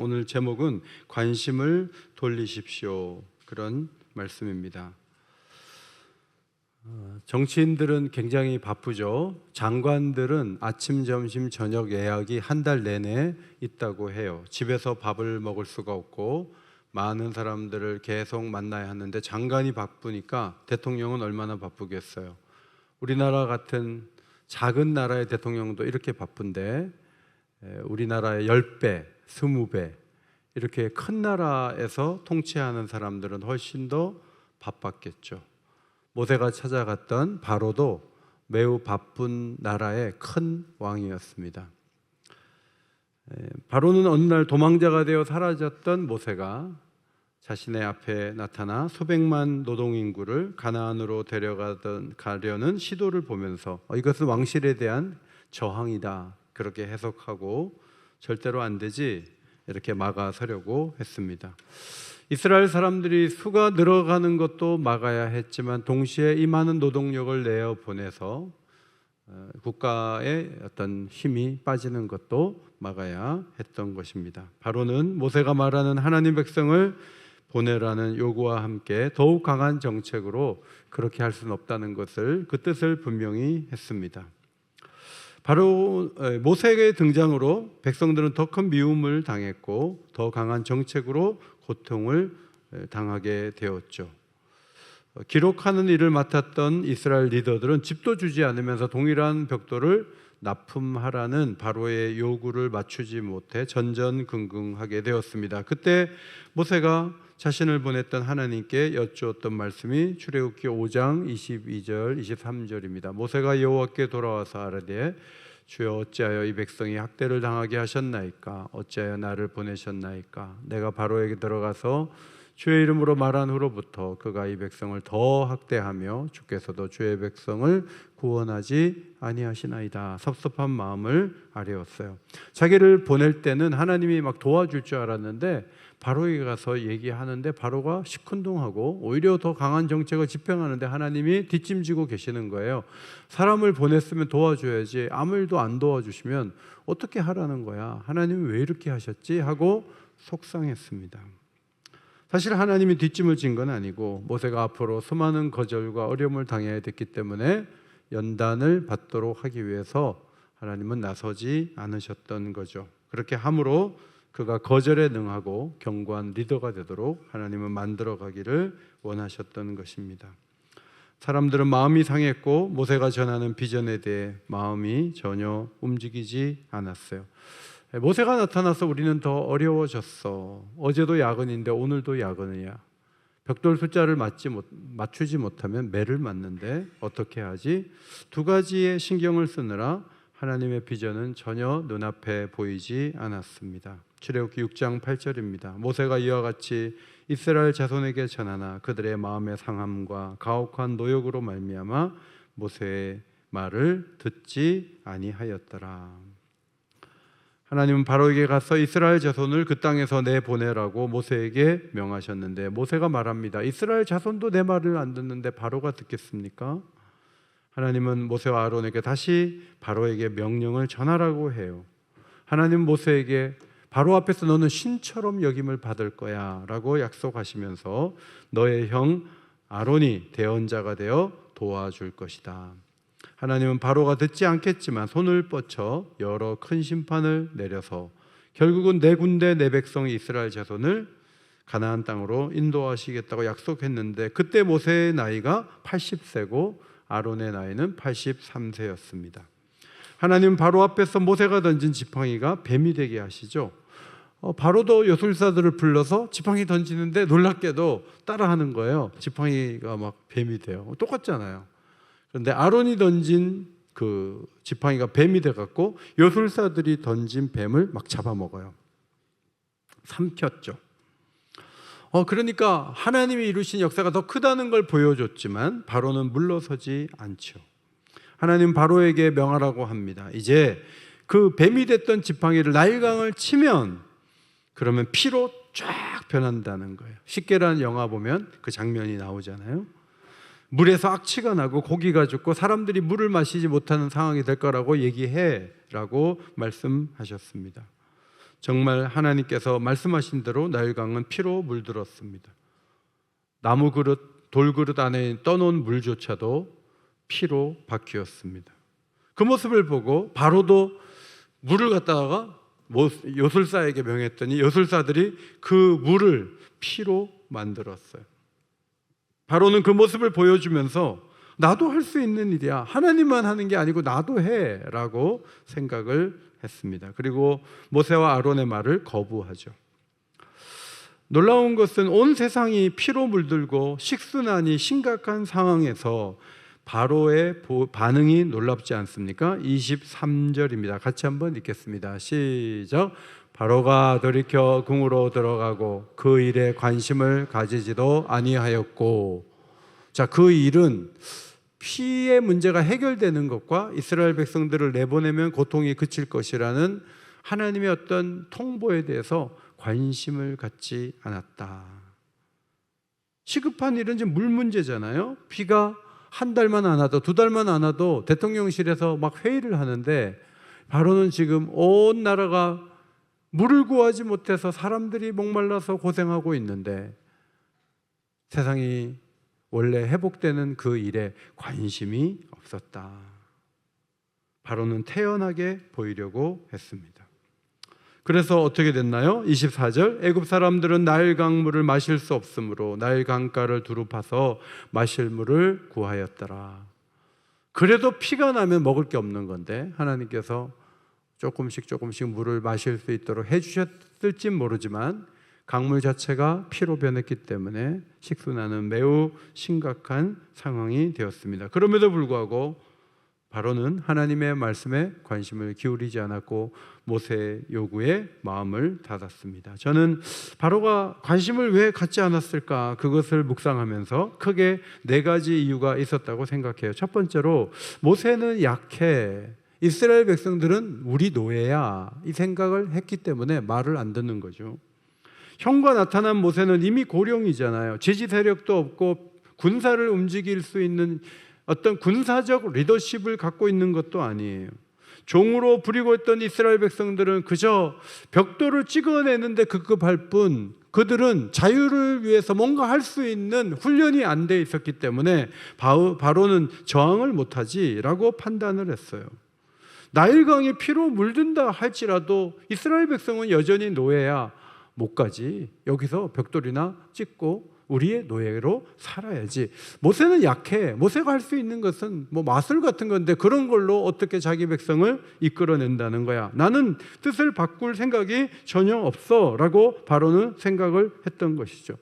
오늘 제목은 관심을 돌리십시오. 그런 말씀입니다. 정치인들은 굉장히 바쁘죠. 장관들은 아침, 점심, 저녁 예약이 한 달 내내 있다고 해요. 집에서 밥을 먹을 수가 없고 많은 사람들을 계속 만나야 하는데 장관이 바쁘니까 대통령은 얼마나 바쁘겠어요. 우리나라 같은 작은 나라의 대통령도 이렇게 바쁜데 우리나라의 10배, 20배 이렇게 큰 나라에서 통치하는 사람들은 훨씬 더 바빴겠죠. 모세가 찾아갔던 바로도 매우 바쁜 나라의 큰 왕이었습니다. 바로는 어느 날 도망자가 되어 사라졌던 모세가 자신의 앞에 나타나 수백만 노동인구를 가나안으로 가려는 시도를 보면서 이것은 왕실에 대한 저항이다 그렇게 해석하고 절대로 안 되지 이렇게 막아서려고 했습니다. 이스라엘 사람들이 수가 늘어가는 것도 막아야 했지만 동시에 이 많은 노동력을 내어 보내서 국가의 어떤 힘이 빠지는 것도 막아야 했던 것입니다. 바로는 모세가 말하는 하나님 백성을 보내라는 요구와 함께 더욱 강한 정책으로 그렇게 할 수는 없다는 것을 그 뜻을 분명히 했습니다. 바로 모세의 등장으로 백성들은 더 큰 미움을 당했고 더 강한 정책으로 고통을 당하게 되었죠. 기록하는 일을 맡았던 이스라엘 리더들은 집도 주지 않으면서 동일한 벽돌을 납품하라는 바로의 요구를 맞추지 못해 전전긍긍하게 되었습니다. 그때 모세가 자신을 보냈던 하나님께 여쭈었던 말씀이 출애굽기 5장 22절 23절입니다. 모세가 여호와께 돌아와서 아뢰되 주여 어찌하여 이 백성이 학대를 당하게 하셨나이까? 어찌하여 나를 보내셨나이까? 내가 바로에게 들어가서 주의 이름으로 말한 후로부터 그가 이 백성을 더 학대하며 주께서도 주의 백성을 구원하지 아니하시나이다. 섭섭한 마음을 아뢰었어요. 자기를 보낼 때는 하나님이 막 도와줄 줄 알았는데 바로에게 가서 얘기하는데 바로가 시큰둥하고 오히려 더 강한 정책을 집행하는데 하나님이 뒷짐지고 계시는 거예요. 사람을 보냈으면 도와줘야지 아무 일도 안 도와주시면 어떻게 하라는 거야? 하나님이 왜 이렇게 하셨지? 하고 속상했습니다. 사실 하나님이 뒷짐을 진 건 아니고 모세가 앞으로 수많은 거절과 어려움을 당해야 됐기 때문에 연단을 받도록 하기 위해서 하나님은 나서지 않으셨던 거죠. 그렇게 함으로 그가 거절에 능하고 견고한 리더가 되도록 하나님은 만들어 가기를 원하셨던 것입니다. 사람들은 마음이 상했고 모세가 전하는 비전에 대해 마음이 전혀 움직이지 않았어요. 모세가 나타나서 우리는 더 어려워졌어. 어제도 야근인데 오늘도 야근이야. 벽돌 숫자를 맞추지 못하면 매를 맞는데 어떻게 하지? 두 가지의 신경을 쓰느라 하나님의 비전은 전혀 눈앞에 보이지 않았습니다. 출애굽기 6장 8절입니다. 모세가 이와 같이 이스라엘 자손에게 전하나 그들의 마음의 상함과 가혹한 노역으로 말미암아 모세의 말을 듣지 아니하였더라. 하나님은 바로에게 가서 이스라엘 자손을 그 땅에서 내보내라고 모세에게 명하셨는데 모세가 말합니다. 이스라엘 자손도 내 말을 안 듣는데 바로가 듣겠습니까? 하나님은 모세와 아론에게 다시 바로에게 명령을 전하라고 해요. 하나님 모세에게 바로 앞에서 너는 신처럼 여김을 받을 거야 라고 약속하시면서 너의 형 아론이 대언자가 되어 도와줄 것이다. 하나님은 바로가 듣지 않겠지만 손을 뻗쳐 여러 큰 심판을 내려서 결국은 내 군대 내 백성 이스라엘 자손을 가나안 땅으로 인도하시겠다고 약속했는데 그때 모세의 나이가 80세고 아론의 나이는 83세였습니다. 하나님은 바로 앞에서 모세가 던진 지팡이가 뱀이 되게 하시죠. 바로도 요술사들을 불러서 지팡이 던지는데 놀랍게도 따라하는 거예요. 지팡이가 막 뱀이 돼요. 똑같잖아요. 그런데 아론이 던진 그 지팡이가 뱀이 돼갖고 요술사들이 던진 뱀을 막 잡아먹어요. 삼켰죠. 그러니까 하나님이 이루신 역사가 더 크다는 걸 보여줬지만 바로는 물러서지 않죠. 하나님 바로에게 명하라고 합니다. 이제 그 뱀이 됐던 지팡이를 나일강을 치면 그러면 피로 쫙 변한다는 거예요. 십계라는 영화 보면 그 장면이 나오잖아요. 물에서 악취가 나고 고기가 죽고 사람들이 물을 마시지 못하는 상황이 될 거라고 얘기해 라고 말씀하셨습니다. 정말 하나님께서 말씀하신 대로 나일강은 피로 물들었습니다. 나무 그릇, 돌그릇 안에 떠놓은 물조차도 피로 바뀌었습니다. 그 모습을 보고 바로도 물을 갖다가 요술사에게 명했더니 요술사들이 그 물을 피로 만들었어요. 바로는 그 모습을 보여주면서 나도 할 수 있는 일이야, 하나님만 하는 게 아니고 나도 해 라고 생각을 했습니다. 그리고 모세와 아론의 말을 거부하죠. 놀라운 것은 온 세상이 피로 물들고 식순환이 심각한 상황에서 바로의 반응이 놀랍지 않습니까? 23절입니다. 같이 한번 읽겠습니다. 시작. 바로가 돌이켜 궁으로 들어가고 그 일에 관심을 가지지도 아니하였고. 자, 그 일은 피의 문제가 해결되는 것과 이스라엘 백성들을 내보내면 고통이 그칠 것이라는 하나님의 어떤 통보에 대해서 관심을 갖지 않았다. 시급한 일은 지금 물 문제잖아요. 비가 한 달만 안 와도 두 달만 안 와도 대통령실에서 막 회의를 하는데 바로는 지금 온 나라가 물을 구하지 못해서 사람들이 목말라서 고생하고 있는데 세상이 원래 회복되는 그 일에 관심이 없었다. 바로는 태연하게 보이려고 했습니다. 그래서 어떻게 됐나요? 24절, 애굽 사람들은 나일 강물을 마실 수 없으므로 나일 강가를 두루 파서 마실 물을 구하였더라. 그래도 피가 나면 먹을 게 없는 건데 하나님께서 조금씩 물을 마실 수 있도록 해주셨을진 모르지만 강물 자체가 피로 변했기 때문에 식순환은 매우 심각한 상황이 되었습니다. 그럼에도 불구하고 바로는 하나님의 말씀에 관심을 기울이지 않았고 모세의 요구에 마음을 닫았습니다. 저는 바로가 관심을 왜 갖지 않았을까, 그것을 묵상하면서 크게 4가지 이유가 있었다고 생각해요. 첫 번째로 모세는 약해, 이스라엘 백성들은 우리 노예야, 이 생각을 했기 때문에 말을 안 듣는 거죠. 형과 나타난 모세는 이미 고령이잖아요. 지지 세력도 없고 군사를 움직일 수 있는 어떤 군사적 리더십을 갖고 있는 것도 아니에요. 종으로 부리고 있던 이스라엘 백성들은 그저 벽돌을 찍어내는데 급급할 뿐, 그들은 자유를 위해서 뭔가 할 수 있는 훈련이 안 돼 있었기 때문에 바로는 저항을 못하지라고 판단을 했어요. 나일강이 피로 물든다 할지라도 이스라엘 백성은 여전히 노예야, 못 가지. 여기서 벽돌이나 찍고 우리의 노예로 살아야지. 모세는 약해. 모세가 할 수 있는 것은 뭐 마술 같은 건데 그런 걸로 어떻게 자기 백성을 이끌어낸다는 거야. 나는 뜻을 바꿀 생각이 전혀 없어 라고 바로는 생각을 했던 것이죠.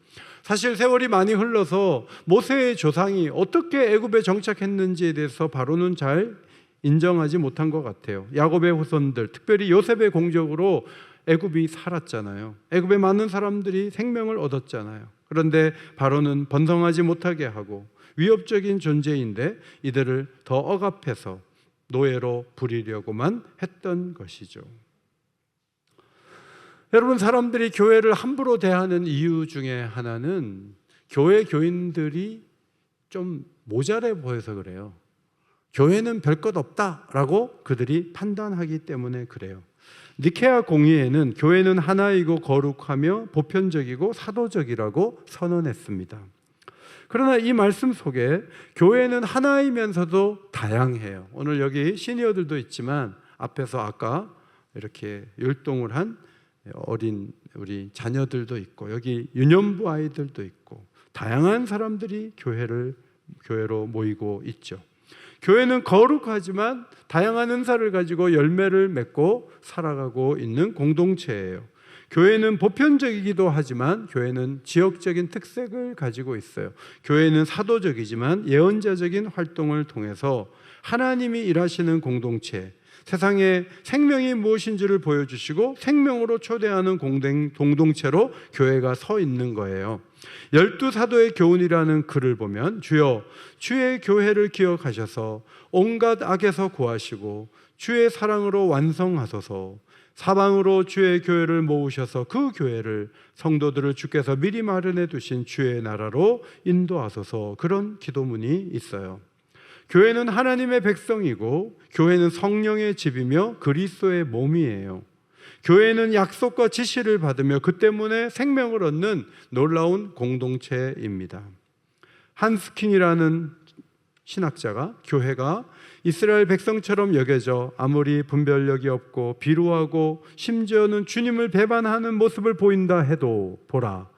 사실 세월이 많이 흘러서 모세의 조상이 어떻게 애굽에 정착했는지에 대해서 바로는 잘 인정하지 못한 것 같아요. 야곱의 후손들, 특별히 요셉의 공적으로 애굽이 살았잖아요. 애굽에 많은 사람들이 생명을 얻었잖아요. 그런데 바로는 번성하지 못하게 하고 위협적인 존재인데 이들을 더 억압해서 노예로 부리려고만 했던 것이죠. 여러분, 사람들이 교회를 함부로 대하는 이유 중에 하나는 교회 교인들이 좀 모자래 보여서 그래요. 교회는 별 것 없다라고 그들이 판단하기 때문에 그래요. 니케아 공의회는 교회는 하나이고 거룩하며 보편적이고 사도적이라고 선언했습니다. 그러나 이 말씀 속에 교회는 하나이면서도 다양해요. 오늘 여기 시니어들도 있지만 앞에서 아까 이렇게 율동을 한 어린 우리 자녀들도 있고 여기 유년부 아이들도 있고 다양한 사람들이 교회로 모이고 있죠. 교회는 거룩하지만 다양한 은사를 가지고 열매를 맺고 살아가고 있는 공동체예요. 교회는 보편적이기도 하지만 교회는 지역적인 특색을 가지고 있어요. 교회는 사도적이지만 예언자적인 활동을 통해서 하나님이 일하시는 공동체, 세상에 생명이 무엇인지를 보여주시고 생명으로 초대하는 공동체로 교회가 서 있는 거예요. 12사도의 교훈이라는 글을 보면 주여 주의 교회를 기억하셔서 온갖 악에서 구하시고 주의 사랑으로 완성하소서, 사방으로 주의 교회를 모으셔서 그 교회를 성도들을 주께서 미리 마련해 두신 주의 나라로 인도하소서, 그런 기도문이 있어요. 교회는 하나님의 백성이고 교회는 성령의 집이며 그리스도의 몸이에요. 교회는 약속과 지시를 받으며 그 때문에 생명을 얻는 놀라운 공동체입니다. 한스킹이라는 신학자가 교회가 이스라엘 백성처럼 여겨져 아무리 분별력이 없고 비루하고 심지어는 주님을 배반하는 모습을 보인다 해도 보라,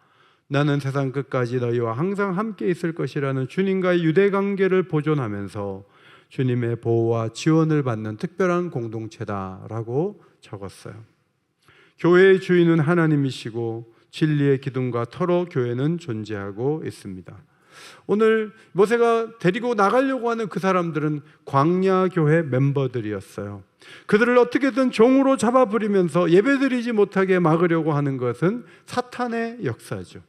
나는 세상 끝까지 너희와 항상 함께 있을 것이라는 주님과의 유대관계를 보존하면서 주님의 보호와 지원을 받는 특별한 공동체다라고 적었어요. 교회의 주인은 하나님이시고 진리의 기둥과 터로 교회는 존재하고 있습니다. 오늘 모세가 데리고 나가려고 하는 그 사람들은 광야교회 멤버들이었어요. 그들을 어떻게든 종으로 잡아버리면서 예배드리지 못하게 막으려고 하는 것은 사탄의 역사죠.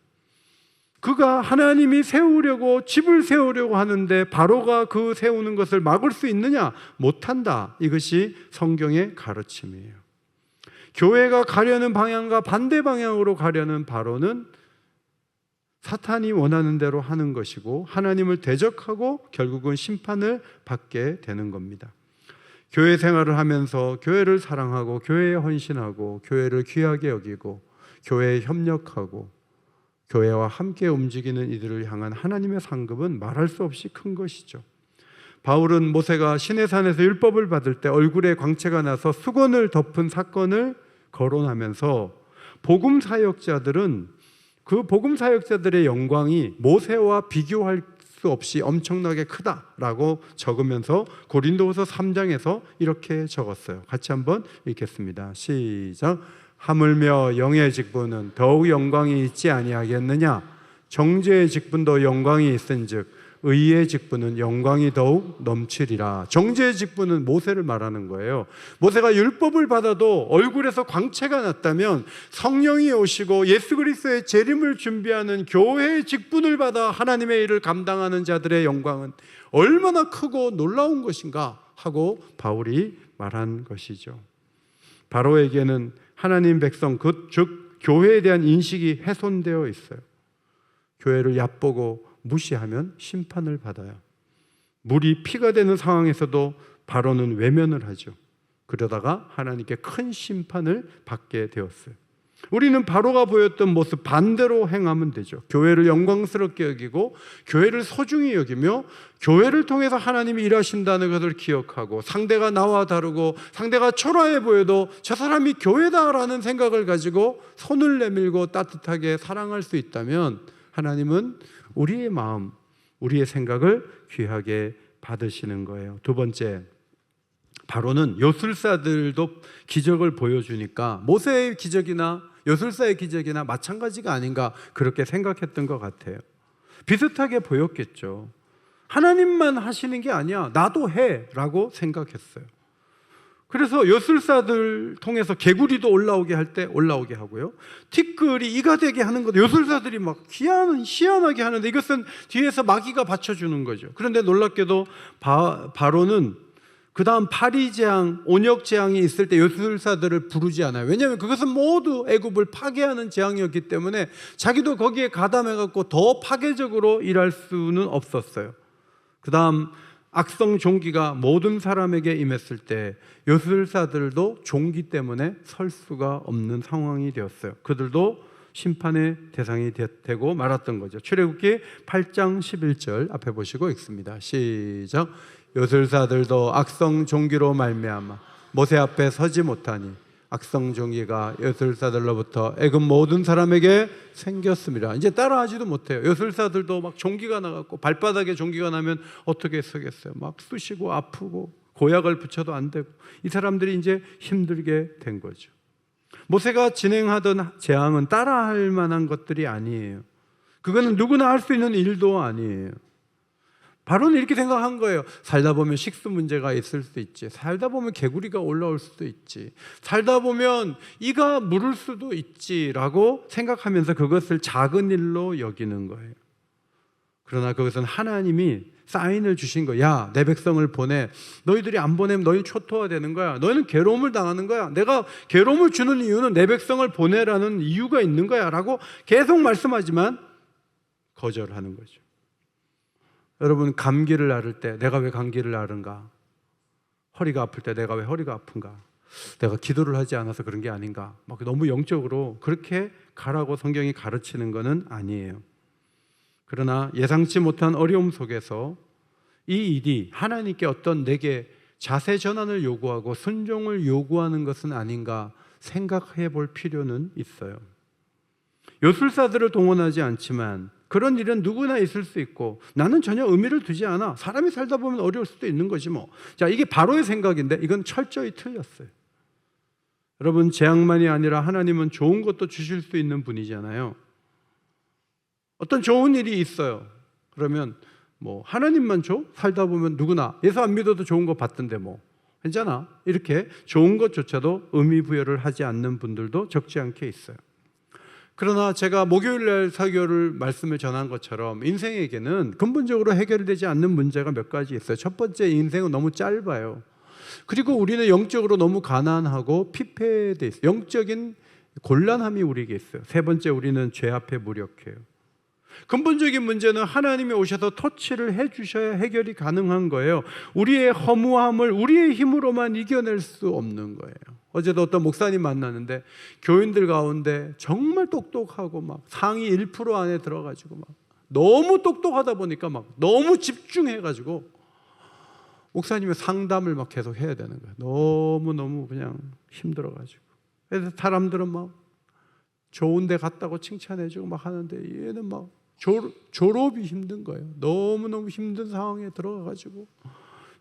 그가 하나님이 세우려고 집을 세우려고 하는데 바로가 그 세우는 것을 막을 수 있느냐? 못한다. 이것이 성경의 가르침이에요. 교회가 가려는 방향과 반대 방향으로 가려는 바로는 사탄이 원하는 대로 하는 것이고 하나님을 대적하고 결국은 심판을 받게 되는 겁니다. 교회 생활을 하면서 교회를 사랑하고 교회에 헌신하고 교회를 귀하게 여기고 교회에 협력하고 교회와 함께 움직이는 이들을 향한 하나님의 상급은 말할 수 없이 큰 것이죠. 바울은 모세가 시내산에서 율법을 받을 때 얼굴에 광채가 나서 수건을 덮은 사건을 거론하면서 복음 사역자들은 그 복음 사역자들의 영광이 모세와 비교할 수 없이 엄청나게 크다라고 적으면서 고린도후서 3장에서 이렇게 적었어요. 같이 한번 읽겠습니다. 시작. 하물며 영의 직분은 더욱 영광이 있지 아니하겠느냐? 정죄의 직분도 영광이 있은즉 의의 직분은 영광이 더욱 넘치리라. 정죄의 직분은 모세를 말하는 거예요. 모세가 율법을 받아도 얼굴에서 광채가 났다면 성령이 오시고 예수 그리스도의 재림을 준비하는 교회의 직분을 받아 하나님의 일을 감당하는 자들의 영광은 얼마나 크고 놀라운 것인가 하고 바울이 말한 것이죠. 바로에게는 하나님 백성 즉 교회에 대한 인식이 훼손되어 있어요. 교회를 얕보고 무시하면 심판을 받아요. 물이 피가 되는 상황에서도 바로는 외면을 하죠. 그러다가 하나님께 큰 심판을 받게 되었어요. 우리는 바로가 보였던 모습 반대로 행하면 되죠. 교회를 영광스럽게 여기고 교회를 소중히 여기며 교회를 통해서 하나님이 일하신다는 것을 기억하고 상대가 나와 다르고 상대가 초라해 보여도 저 사람이 교회다라는 생각을 가지고 손을 내밀고 따뜻하게 사랑할 수 있다면 하나님은 우리의 마음, 우리의 생각을 귀하게 받으시는 거예요. 두 번째, 바로는 요술사들도 기적을 보여주니까 모세의 기적이나 요술사의 기적이나 마찬가지가 아닌가 그렇게 생각했던 것 같아요. 비슷하게 보였겠죠. 하나님만 하시는 게 아니야, 나도 해 라고 생각했어요. 그래서 요술사들 통해서 개구리도 올라오게 할 때 올라오게 하고요, 티끌이 이가 되게 하는 것도 요술사들이 막 희한하게 하는데 이것은 뒤에서 마귀가 받쳐주는 거죠. 그런데 놀랍게도 바로는 그 다음 파리재앙, 온역재앙이 있을 때 요술사들을 부르지 않아요. 왜냐하면 그것은 모두 애굽을 파괴하는 재앙이었기 때문에 자기도 거기에 가담해갖고 더 파괴적으로 일할 수는 없었어요. 그 다음 악성 종기가 모든 사람에게 임했을 때 요술사들도 종기 때문에 설 수가 없는 상황이 되었어요. 그들도 심판의 대상이 되고 말았던 거죠. 출애굽기 8장 11절 앞에 보시고 읽습니다. 시작. 요술사들도 악성 종기로 말미암아 모세 앞에 서지 못하니 악성 종기가 요술사들로부터 애굽 모든 사람에게 생겼습니다. 이제 따라하지도 못해요. 요술사들도 막 종기가 나갖고 발바닥에 종기가 나면 어떻게 서겠어요? 막 쑤시고 아프고 고약을 붙여도 안 되고 이 사람들이 이제 힘들게 된 거죠. 모세가 진행하던 재앙은 따라할 만한 것들이 아니에요. 그거는 누구나 할 수 있는 일도 아니에요. 바로는 이렇게 생각한 거예요. 살다 보면 식수 문제가 있을 수도 있지, 살다 보면 개구리가 올라올 수도 있지, 살다 보면 이가 물을 수도 있지라고 생각하면서 그것을 작은 일로 여기는 거예요. 그러나 그것은 하나님이 사인을 주신 거야. 야, 내 백성을 보내. 너희들이 안 보내면 너희는 초토화되는 거야. 너희는 괴로움을 당하는 거야. 내가 괴로움을 주는 이유는 내 백성을 보내라는 이유가 있는 거야 라고 계속 말씀하지만 거절하는 거죠. 여러분, 감기를 앓을 때 내가 왜 감기를 앓은가? 허리가 아플 때 내가 왜 허리가 아픈가? 내가 기도를 하지 않아서 그런 게 아닌가, 막 너무 영적으로 그렇게 가라고 성경이 가르치는 것은 아니에요. 그러나 예상치 못한 어려움 속에서 이 일이 하나님께 어떤 내게 자세 전환을 요구하고 순종을 요구하는 것은 아닌가 생각해 볼 필요는 있어요. 요술사들을 동원하지 않지만 그런 일은 누구나 있을 수 있고 나는 전혀 의미를 두지 않아. 사람이 살다 보면 어려울 수도 있는 거지 뭐. 자, 이게 바로의 생각인데 이건 철저히 틀렸어요. 여러분, 재앙만이 아니라 하나님은 좋은 것도 주실 수 있는 분이잖아요. 어떤 좋은 일이 있어요. 그러면 뭐 하나님만 줘? 살다 보면 누구나 예수 안 믿어도 좋은 거 받던데 뭐 괜찮아. 이렇게 좋은 것조차도 의미 부여를 하지 않는 분들도 적지 않게 있어요. 그러나 제가 목요일날 설교를 말씀을 전한 것처럼 인생에게는 근본적으로 해결되지 않는 문제가 몇 가지 있어요. 첫 번째, 인생은 너무 짧아요. 그리고 우리는 영적으로 너무 가난하고 피폐돼 있어요. 영적인 곤란함이 우리에게 있어요. 세 번째, 우리는 죄 앞에 무력해요. 근본적인 문제는 하나님이 오셔서 터치를 해주셔야 해결이 가능한 거예요. 우리의 허무함을 우리의 힘으로만 이겨낼 수 없는 거예요. 어제도 어떤 목사님 만났는데 교인들 가운데 정말 똑똑하고 막 상위 1% 안에 들어가지고 막 너무 똑똑하다 보니까 막 너무 집중해가지고 목사님의 상담을 막 계속 해야 되는 거예요. 너무 그냥 힘들어가지고. 그래서 사람들은 막 좋은 데 갔다고 칭찬해주고 막 하는데 얘는 막 졸업이 힘든 거예요. 너무너무 힘든 상황에 들어가가지고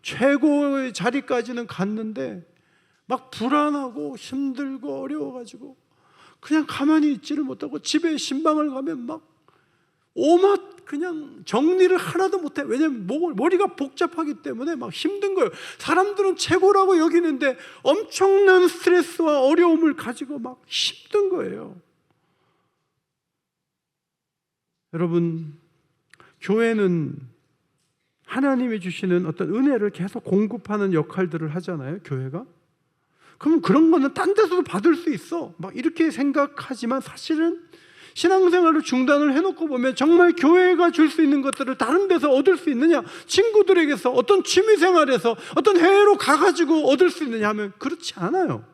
최고의 자리까지는 갔는데 막 불안하고 힘들고 어려워가지고 그냥 가만히 있지를 못하고 집에 신방을 가면 막 오맛 그냥 정리를 하나도 못해. 왜냐면 머리가 복잡하기 때문에 막 힘든 거예요. 사람들은 최고라고 여기는데 엄청난 스트레스와 어려움을 가지고 막 힘든 거예요. 여러분, 교회는 하나님이 주시는 어떤 은혜를 계속 공급하는 역할들을 하잖아요, 교회가. 그럼 그런 거는 딴 데서도 받을 수 있어. 막 이렇게 생각하지만 사실은 신앙생활을 중단을 해놓고 보면 정말 교회가 줄 수 있는 것들을 다른 데서 얻을 수 있느냐? 친구들에게서 어떤 취미생활에서 어떤 해외로 가가지고 얻을 수 있느냐 하면 그렇지 않아요.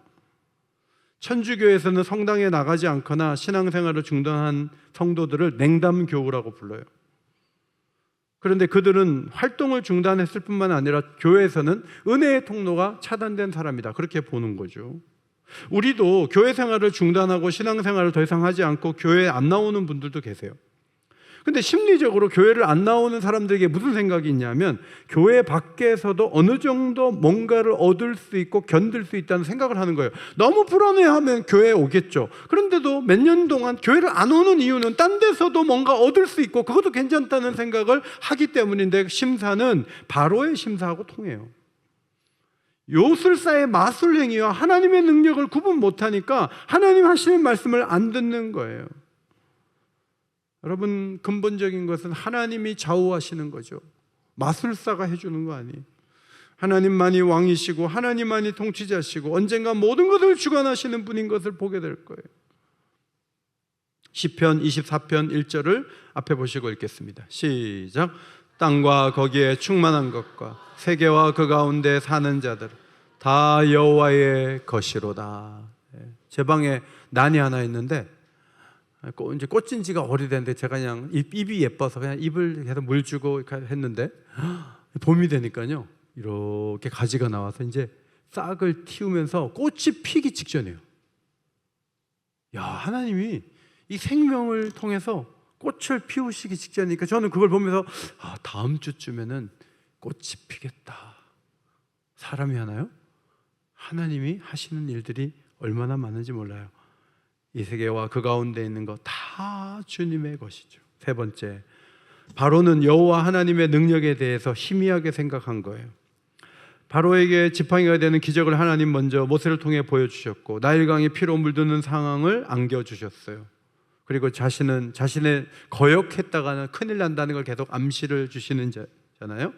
천주교에서는 성당에 나가지 않거나 신앙생활을 중단한 성도들을 냉담교우라고 불러요. 그런데 그들은 활동을 중단했을 뿐만 아니라 교회에서는 은혜의 통로가 차단된 사람이다, 그렇게 보는 거죠. 우리도 교회 생활을 중단하고 신앙생활을 더 이상 하지 않고 교회에 안 나오는 분들도 계세요. 근데 심리적으로 교회를 안 나오는 사람들에게 무슨 생각이 있냐면 교회 밖에서도 어느 정도 뭔가를 얻을 수 있고 견딜 수 있다는 생각을 하는 거예요. 너무 불안해하면 교회에 오겠죠. 그런데도 몇 년 동안 교회를 안 오는 이유는 딴 데서도 뭔가 얻을 수 있고 그것도 괜찮다는 생각을 하기 때문인데, 심사는 바로의 심사하고 통해요. 요술사의 마술행위와 하나님의 능력을 구분 못하니까 하나님 하시는 말씀을 안 듣는 거예요. 여러분, 근본적인 것은 하나님이 좌우하시는 거죠. 마술사가 해주는 거 아니에요. 하나님만이 왕이시고 하나님만이 통치자시고 언젠가 모든 것을 주관하시는 분인 것을 보게 될 거예요. 시편 24편 1절을 앞에 보시고 읽겠습니다. 시작. 땅과 거기에 충만한 것과 세계와 그 가운데 사는 자들 다 여호와의 것이로다. 제 방에 난이 하나 있는데 이제 꽂힌 지가 오래됐는데 제가 그냥 입이 예뻐서 그냥 입을 계속 물 주고 했는데 봄이 되니까요 이렇게 가지가 나와서 이제 싹을 틔우면서 꽃이 피기 직전이에요. 야, 하나님이 이 생명을 통해서 꽃을 피우시기 직전이니까 저는 그걸 보면서 다음 주쯤에는 꽃이 피겠다. 사람이 하나요? 하나님이 하시는 일들이 얼마나 많은지 몰라요. 이 세계와 그 가운데 있는 것 다 주님의 것이죠. 세 번째, 바로는 여호와 하나님의 능력에 대해서 희미하게 생각한 거예요. 바로에게 지팡이가 되는 기적을 하나님 먼저 모세를 통해 보여주셨고 나일강이 피로 물드는 상황을 안겨주셨어요. 그리고 자신의 거역했다가는 큰일 난다는 걸 계속 암시를 주시는 자잖아요.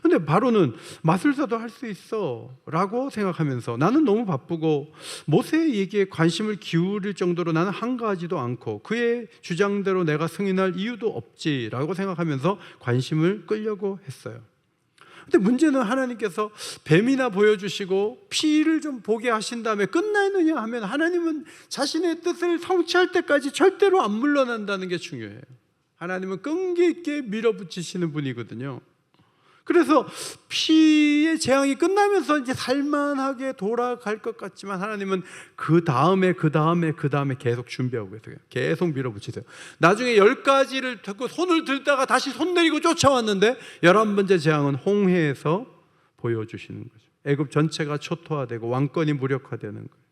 근데 바로는 마술사도 할 수 있어 라고 생각하면서 나는 너무 바쁘고 모세의 얘기에 관심을 기울일 정도로 나는 한가하지도 않고 그의 주장대로 내가 승인할 이유도 없지라고 생각하면서 관심을 끌려고 했어요. 근데 문제는 하나님께서 뱀이나 보여주시고 피를 좀 보게 하신 다음에 끝나느냐 하면 하나님은 자신의 뜻을 성취할 때까지 절대로 안 물러난다는 게 중요해요. 하나님은 끈기 있게 밀어붙이시는 분이거든요. 그래서 피의 재앙이 끝나면서 이제 살만하게 돌아갈 것 같지만 하나님은 그 다음에 계속 준비하고 계세요. 계속 밀어붙이세요. 나중에 10가지를 듣고 손을 들다가 다시 손 내리고 쫓아왔는데 11번째 재앙은 홍해에서 보여주시는 거죠. 애굽 전체가 초토화되고 왕권이 무력화되는 거예요.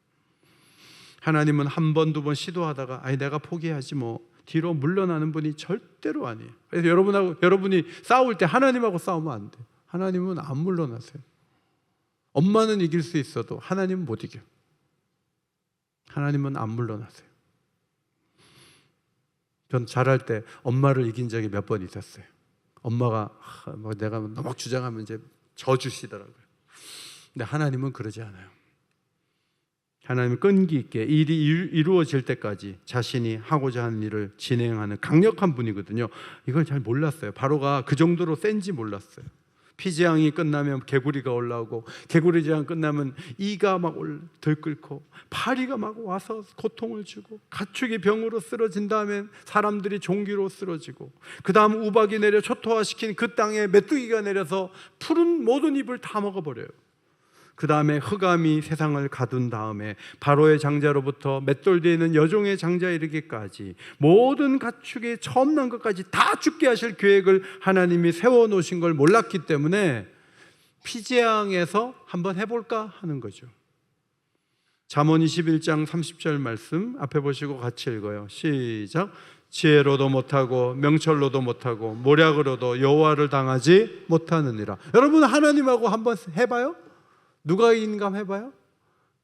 하나님은 한 번, 두 번 시도하다가 내가 포기하지 뭐 뒤로 물러나는 분이 절대로 아니에요. 그래서 여러분이 싸울 때 하나님하고 싸우면 안 돼요. 하나님은 안 물러나세요. 엄마는 이길 수 있어도 하나님은 못 이겨. 하나님은 안 물러나세요. 전 자랄 때 엄마를 이긴 적이 몇 번 있었어요. 엄마가 내가 너무 주장하면 이제 져주시더라고요. 근데 하나님은 그러지 않아요. 하나님은 끈기 있게 일이 이루어질 때까지 자신이 하고자 하는 일을 진행하는 강력한 분이거든요. 이걸 잘 몰랐어요. 바로가 그 정도로 센지 몰랐어요. 피재앙이 끝나면 개구리가 올라오고, 개구리 재앙 끝나면 이가 막 들끓고, 파리가 막 와서 고통을 주고, 가축이 병으로 쓰러진 다음에 사람들이 종기로 쓰러지고, 그 다음 우박이 내려 초토화시킨 그 땅에 메뚜기가 내려서 푸른 모든 잎을 다 먹어버려요. 그 다음에 흑암이 세상을 가둔 다음에 바로의 장자로부터 맷돌되어 있는 여종의 장자에 이르기까지 모든 가축이 처음 난 것까지 다 죽게 하실 계획을 하나님이 세워놓으신 걸 몰랐기 때문에 피재앙에서 한번 해볼까 하는 거죠. 잠언 21장 30절 말씀 앞에 보시고 같이 읽어요. 시작. 지혜로도 못하고 명철로도 못하고 모략으로도 여호와를 당하지 못하느니라. 여러분 하나님하고 한번 해봐요? 누가 인감 해봐요?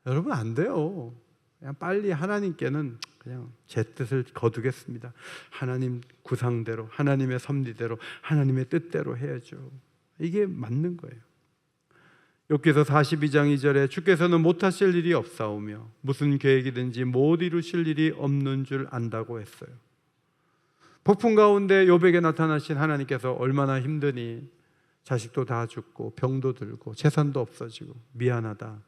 여러분 안 돼요. 그냥 빨리 하나님께는 그냥 제 뜻을 거두겠습니다. 하나님 구상대로, 하나님의 섭리대로, 하나님의 뜻대로 해야죠. 이게 맞는 거예요. 욥기서 42장 2절에 주께서는 못하실 일이 없사오며 무슨 계획이든지 못 이루실 일이 없는 줄 안다고 했어요. 폭풍 가운데 욥에게 나타나신 하나님께서 얼마나 힘드니 자식도 다 죽고 병도 들고 재산도 없어지고 미안하다,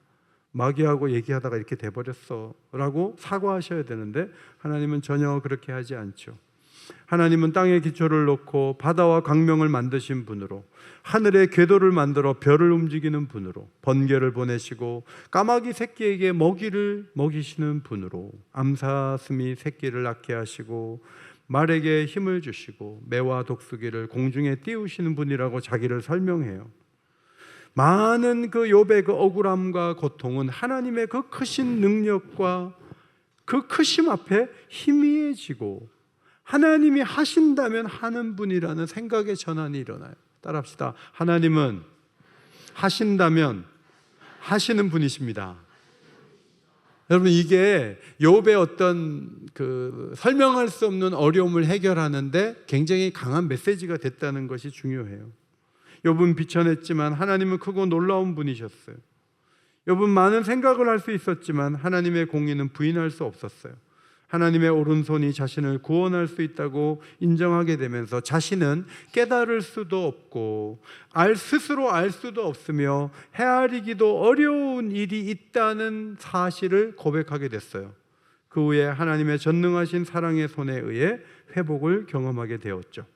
마귀하고 얘기하다가 이렇게 돼버렸어 라고 사과하셔야 되는데 하나님은 전혀 그렇게 하지 않죠. 하나님은 땅에 기초를 놓고 바다와 광명을 만드신 분으로, 하늘의 궤도를 만들어 별을 움직이는 분으로, 번개를 보내시고 까마귀 새끼에게 먹이를 먹이시는 분으로, 암사슴이 새끼를 낳게 하시고 말에게 힘을 주시고 매와 독수리를 공중에 띄우시는 분이라고 자기를 설명해요. 많은 그 욥의 그 억울함과 고통은 하나님의 그 크신 능력과 그 크심 앞에 희미해지고 하나님이 하신다면 하는 분이라는 생각의 전환이 일어나요. 따라합시다. 하나님은 하신다면 하시는 분이십니다. 여러분 이게 욥의 어떤 그 설명할 수 없는 어려움을 해결하는데 굉장히 강한 메시지가 됐다는 것이 중요해요. 욥은 비천했지만 하나님은 크고 놀라운 분이셨어요. 욥은 많은 생각을 할 수 있었지만 하나님의 공의는 부인할 수 없었어요. 하나님의 오른손이 자신을 구원할 수 있다고 인정하게 되면서 자신은 깨달을 수도 없고 스스로 알 수도 없으며 헤아리기도 어려운 일이 있다는 사실을 고백하게 됐어요. 그 후에 하나님의 전능하신 사랑의 손에 의해 회복을 경험하게 되었죠.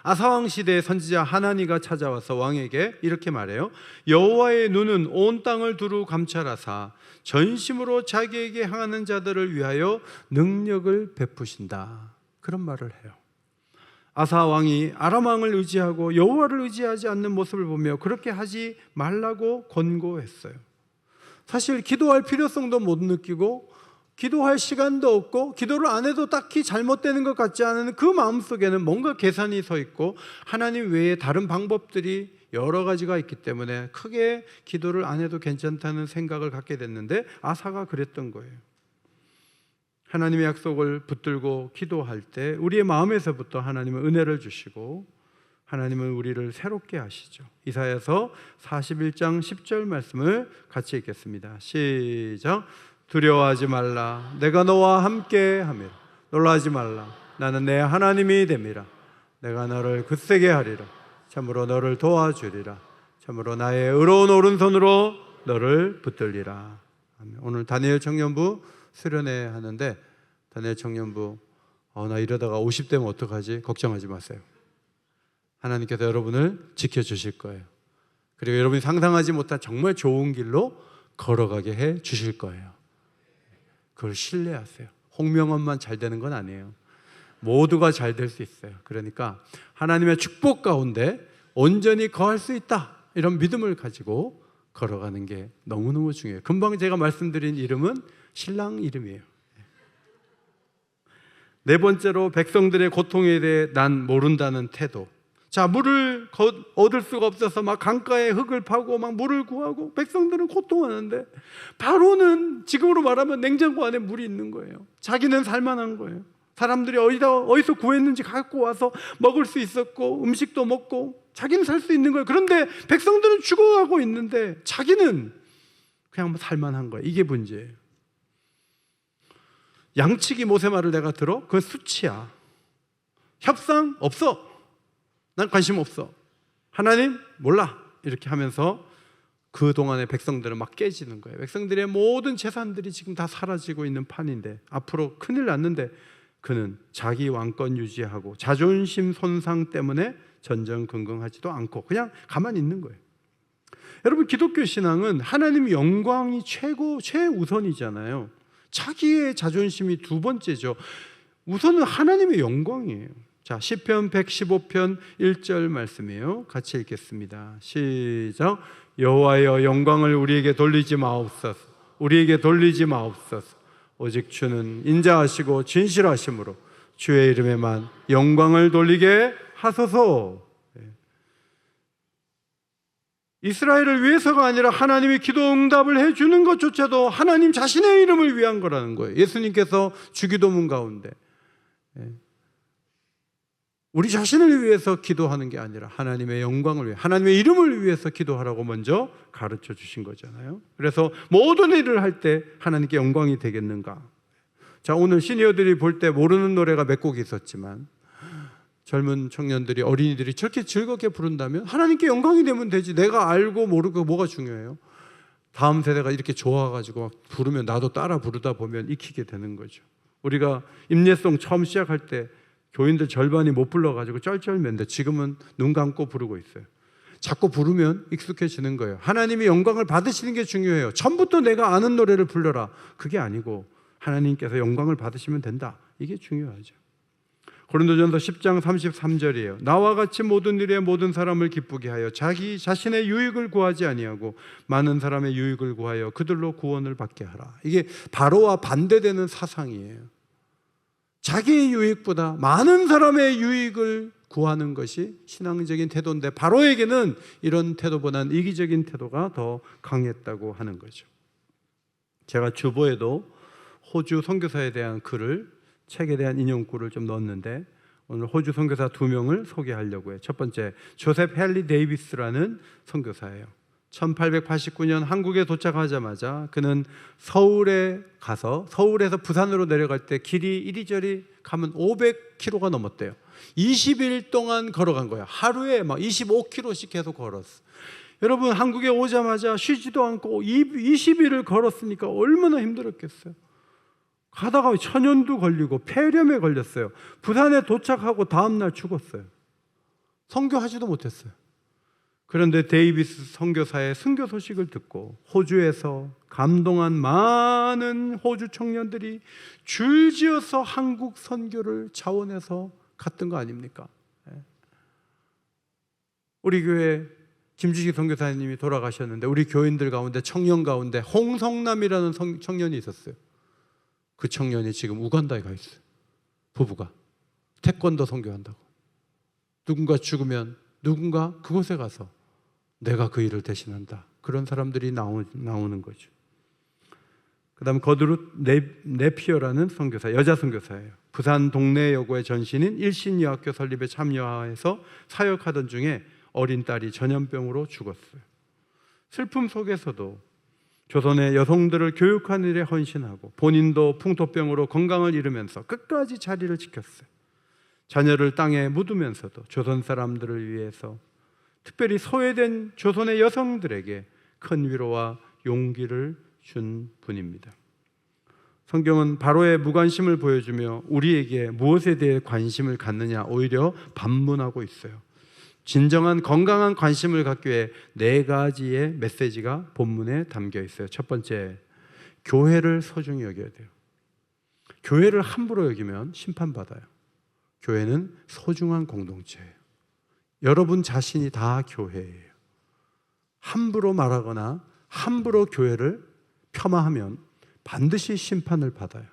아사왕 시대의 선지자 하나니가 찾아와서 왕에게 이렇게 말해요. 여호와의 눈은 온 땅을 두루 감찰하사 전심으로 자기에게 향하는 자들을 위하여 능력을 베푸신다. 그런 말을 해요. 아사 왕이 아람 왕을 의지하고 여호와를 의지하지 않는 모습을 보며 그렇게 하지 말라고 권고했어요. 사실 기도할 필요성도 못 느끼고 기도할 시간도 없고 기도를 안 해도 딱히 잘못되는 것 같지 않은 그 마음속에는 뭔가 계산이 서 있고 하나님 외에 다른 방법들이 여러 가지가 있기 때문에 크게 기도를 안 해도 괜찮다는 생각을 갖게 됐는데 아사가 그랬던 거예요. 하나님의 약속을 붙들고 기도할 때 우리의 마음에서부터 하나님은 은혜를 주시고 하나님은 우리를 새롭게 하시죠. 이사야서 41장 10절 말씀을 같이 읽겠습니다. 시작. 두려워하지 말라. 내가 너와 함께 함이라. 놀라지 말라. 나는 내 하나님이 됨이라. 내가 너를 굳세게 하리라. 참으로 너를 도와주리라. 참으로 나의 의로운 오른손으로 너를 붙들리라. 오늘 다니엘 청년부 수련회 하는데, 다니엘 청년부 나 이러다가 50대면 어떡하지? 걱정하지 마세요. 하나님께서 여러분을 지켜주실 거예요. 그리고 여러분이 상상하지 못한 정말 좋은 길로 걸어가게 해 주실 거예요. 그걸 신뢰하세요. 홍명원만 잘 되는 건 아니에요. 모두가 잘 될 수 있어요. 그러니까 하나님의 축복 가운데 온전히 거할 수 있다, 이런 믿음을 가지고 걸어가는 게 너무너무 중요해요. 금방 제가 말씀드린 이름은 신랑 이름이에요. 네 번째로, 백성들의 고통에 대해 난 모른다는 태도. 자, 물을 얻을 수가 없어서 막 강가에 흙을 파고 막 물을 구하고 백성들은 고통하는데, 바로는 지금으로 말하면 냉장고 안에 물이 있는 거예요. 자기는 살만한 거예요. 사람들이 어디서 구했는지 갖고 와서 먹을 수 있었고 음식도 먹고 자기는 살 수 있는 거예요. 그런데 백성들은 죽어가고 있는데 자기는 그냥 살만한 거예요. 이게 문제예요. 양치기 모세 말을 내가 들어? 그건 수치야. 협상 없어. 난 관심 없어. 하나님 몰라. 이렇게 하면서 그동안의 백성들은 막 깨지는 거예요. 백성들의 모든 재산들이 지금 다 사라지고 있는 판인데, 앞으로 큰일 났는데, 그는 자기 왕권 유지하고 자존심 손상 때문에 전전긍긍하지도 않고 그냥 가만히 있는 거예요. 여러분, 기독교 신앙은 하나님 영광이 최우선이잖아요. 자기의 자존심이 두 번째죠. 우선은 하나님의 영광이에요. 자, 시편 115편 1절 말씀이에요. 같이 읽겠습니다. 시작. 여호와여, 영광을 우리에게 돌리지 마옵소서. 우리에게 돌리지 마옵소서. 오직 주는 인자하시고 진실하심으로 주의 이름에만 영광을 돌리게 하소서. 이스라엘을 위해서가 아니라 하나님이 기도 응답을 해주는 것조차도 하나님 자신의 이름을 위한 거라는 거예요. 예수님께서 주기도문 가운데 우리 자신을 위해서 기도하는 게 아니라 하나님의 영광을 위해, 하나님의 이름을 위해서 기도하라고 먼저 가르쳐 주신 거잖아요. 그래서 모든 일을 할 때 하나님께 영광이 되겠는가? 자, 오늘 시니어들이 볼 때 모르는 노래가 몇 곡 있었지만 젊은 청년들이, 어린이들이 저렇게 즐겁게 부른다면 하나님께 영광이 되면 되지. 내가 알고 모르고 뭐가 중요해요? 다음 세대가 이렇게 좋아가지고 막 부르면 나도 따라 부르다 보면 익히게 되는 거죠. 우리가 임예송 처음 시작할 때 교인들 절반이 못 불러가지고 쩔쩔맨데 지금은 눈 감고 부르고 있어요. 자꾸 부르면 익숙해지는 거예요. 하나님이 영광을 받으시는 게 중요해요. 처음부터 내가 아는 노래를 불러라, 그게 아니고 하나님께서 영광을 받으시면 된다, 이게 중요하죠. 고린도전서 10장 33절이에요. 나와 같이 모든 일에 모든 사람을 기쁘게 하여 자기 자신의 유익을 구하지 아니하고 많은 사람의 유익을 구하여 그들로 구원을 받게 하라. 이게 바로와 반대되는 사상이에요. 자기의 유익보다 많은 사람의 유익을 구하는 것이 신앙적인 태도인데, 바로에게는 이런 태도보다는 이기적인 태도가 더 강했다고 하는 거죠. 제가 주보에도 호주 선교사에 대한 글을, 책에 대한 인용구를 좀 넣었는데, 오늘 호주 선교사 2명을 소개하려고 해요. 첫 번째, 조셉 헨리 데이비스라는 선교사예요. 1889년 한국에 도착하자마자 그는 서울에 가서, 서울에서 부산으로 내려갈 때 길이 이리저리 가면 500km가 넘었대요. 20일 동안 걸어간 거예요. 하루에 막 25km씩 계속 걸었어. 여러분, 한국에 오자마자 쉬지도 않고 20일을 걸었으니까 얼마나 힘들었겠어요. 가다가 천연두 걸리고 폐렴에 걸렸어요. 부산에 도착하고 다음날 죽었어요. 선교하지도 못했어요. 그런데 데이비스 선교사의 순교 소식을 듣고 호주에서 감동한 많은 호주 청년들이 줄지어서 한국 선교를 자원해서 갔던 거 아닙니까? 우리 교회 김주식 선교사님이 돌아가셨는데 우리 교인들 가운데, 청년 가운데 홍성남이라는 청년이 있었어요. 그 청년이 지금 우간다에 가 있어요. 부부가 태권도 선교한다고. 누군가 죽으면 누군가 그곳에 가서 내가 그 일을 대신한다, 그런 사람들이 나오는 거죠. 그 다음 거드룻 네피어라는 선교사, 여자 선교사예요. 부산 동네 여고의 전신인 일신여학교 설립에 참여해서 사역하던 중에 어린 딸이 전염병으로 죽었어요. 슬픔 속에서도 조선의 여성들을 교육하는 일에 헌신하고 본인도 풍토병으로 건강을 잃으면서 끝까지 자리를 지켰어요. 자녀를 땅에 묻으면서도 조선 사람들을 위해서 특별히 소외된 조선의 여성들에게 큰 위로와 용기를 준 분입니다. 성경은 바로의 무관심을 보여주며 우리에게 무엇에 대해 관심을 갖느냐 오히려 반문하고 있어요. 진정한 건강한 관심을 갖기 위해 4가지의 메시지가 본문에 담겨 있어요. 첫 번째, 교회를 소중히 여겨야 돼요. 교회를 함부로 여기면 심판받아요. 교회는 소중한 공동체예요. 여러분 자신이 다 교회예요. 함부로 말하거나 함부로 교회를 폄하하면 반드시 심판을 받아요.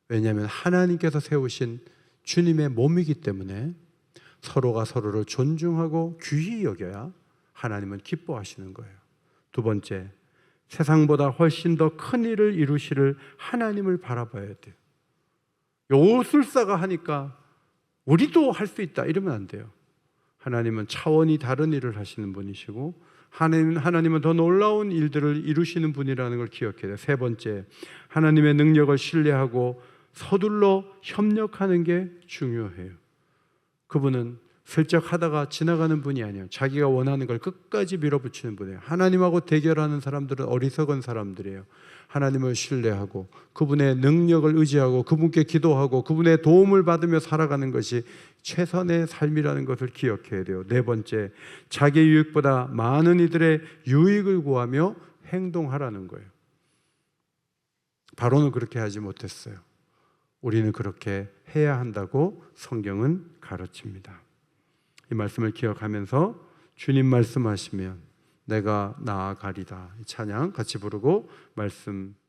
왜냐하면 하나님께서 세우신 주님의 몸이기 때문에 서로가 서로를 존중하고 귀히 여겨야 하나님은 기뻐하시는 거예요. 두 번째, 세상보다 훨씬 더 큰 일을 이루시를 하나님을 바라봐야 돼요. 요술사가 하니까 우리도 할 수 있다 이러면 안 돼요. 하나님은 차원이 다른 일을 하시는 분이시고 하나님은 더 놀라운 일들을 이루시는 분이라는 걸 기억해야 돼요. 세 번째, 하나님의 능력을 신뢰하고 서둘러 협력하는 게 중요해요. 그분은 슬쩍 하다가 지나가는 분이 아니에요. 자기가 원하는 걸 끝까지 밀어붙이는 분이에요. 하나님하고 대결하는 사람들은 어리석은 사람들이에요. 하나님을 신뢰하고 그분의 능력을 의지하고 그분께 기도하고 그분의 도움을 받으며 살아가는 것이 최선의 삶이라는 것을 기억해야 돼요. 네 번째, 자기 유익보다 많은 이들의 유익을 구하며 행동하라는 거예요. 바로는 그렇게 하지 못했어요. 우리는 그렇게 해야 한다고 성경은 가르칩니다. 이 말씀을 기억하면서 주님 말씀하시면 내가 나아가리다, 이 찬양 같이 부르고 말씀